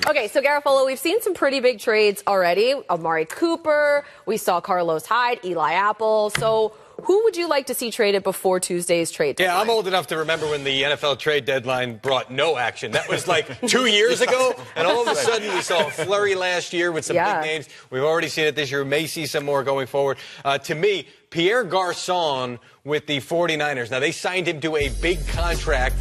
Okay, so Garofalo, we've seen some pretty big trades already. Amari Cooper, we saw Carlos Hyde, Eli Apple. So who would you like to see traded before Tuesday's trade deadline? Yeah, I'm old enough to remember when the NFL trade deadline brought no action. That was like 2 years ago, and all of a sudden we saw a flurry last year with some big names. We've already seen it this year. We may see some more going forward. To me, Pierre Garçon with the 49ers. Now, they signed him to a big contract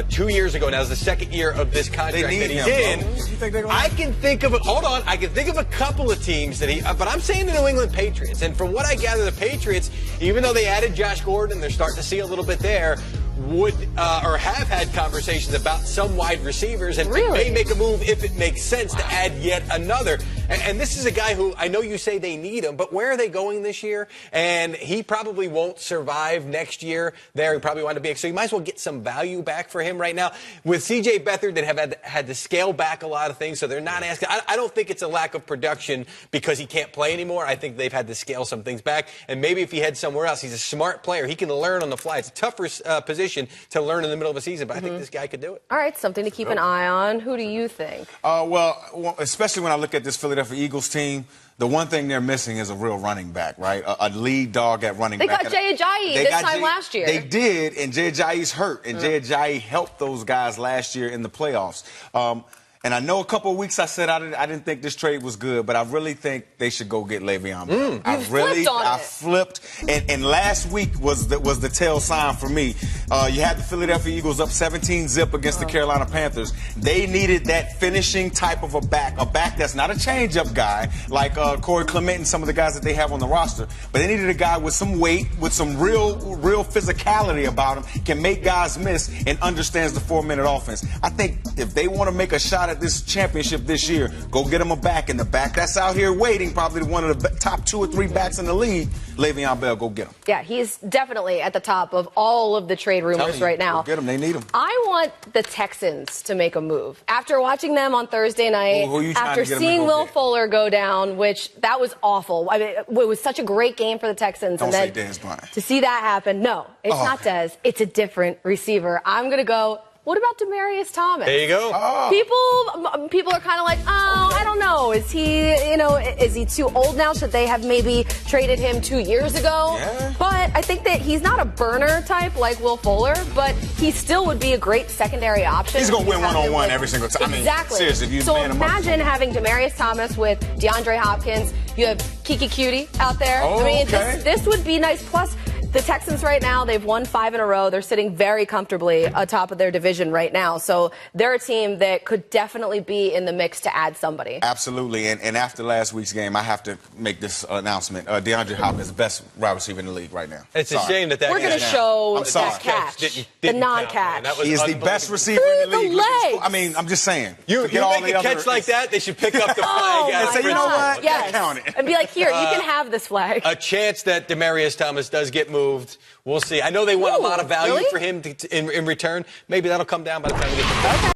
2 years ago. Now, it's the second year of this contract that he's in. I can think of a couple of teams that but I'm saying the New England Patriots. And from what I gather, the Patriots, even though they added Josh Gordon, they're starting to see a little bit there, would or have had conversations about some wide receivers and may make a move if it makes sense to add yet another. And this is a guy who I know you say they need him, but where are they going this year? And he probably won't survive next year there. He probably wanted to be, so you might as well get some value back for him right now. With C.J. Beathard, that have had to scale back a lot of things, so they're not asking. I don't think it's a lack of production because he can't play anymore. I think they've had to scale some things back. And maybe if he heads somewhere else, he's a smart player. He can learn on the fly. It's a tougher position to learn in the middle of a season, but I think this guy could do it. All right, something to keep an eye on. Who do you think? Well, especially when I look at this Philadelphia Eagles team, the one thing they're missing is a real running back, right? A lead dog at running back. They got Jay Ajayi this time last year. They did, and Jay Ajayi's hurt, and Jay Ajayi helped those guys last year in the playoffs. And I know a couple of weeks I said I didn't think this trade was good, but I really think they should go get Le'Veon Bell. I flipped, and last week was the tell sign for me. You had the Philadelphia Eagles up 17-0 against the Carolina Panthers. They needed that finishing type of a back that's not a change-up guy like Corey Clement and some of the guys that they have on the roster, but they needed a guy with some weight, with some real physicality about him, can make guys miss, and understands the 4-minute offense. I think if they want to make a shot at this championship this year, go get him a back, and the back that's out here waiting, probably one of the top 2 or 3 backs in the league, Le'Veon Bell, go get him. Yeah, he's definitely at the top of all of the trade rumors right now. Go get him, they need him. I want the Texans to make a move. After watching them on Thursday night, after seeing Will Fuller go down, which that was awful. I mean, it was such a great game for the Texans. Don't say Dez Bryant. To see that happen, no, it's not Dez. It's a different receiver. I'm going to go. What about Demaryius Thomas? There you go. People are kind of like, I don't know. Is he, is he too old now? Should they have maybe traded him 2 years ago? Yeah. But I think that he's not a burner type like Will Fuller, but he still would be a great secondary option. He's going to win one-on-one every single time. Exactly. I mean, seriously, so imagine having Demaryius Thomas with DeAndre Hopkins. You have Kiki Cutie out there. Oh, I mean, this would be nice. Plus, the Texans right now, they've won 5 in a row. They're sitting very comfortably atop of their division right now. So they're a team that could definitely be in the mix to add somebody. Absolutely. And after last week's game, I have to make this announcement. DeAndre Hopkins is the best wide receiver in the league right now. It's a shame that we're going to show that catch, the non-catch. He is the best receiver in the league. I mean, I'm just saying. You make a catch like that, they should pick up the flag. And say, you know what? Yes. Count it. And be like, here, you can have this flag. A chance that Demaryius Thomas does get moved. We'll see. I know they want a lot of value for him in return. Maybe that'll come down by the time we get to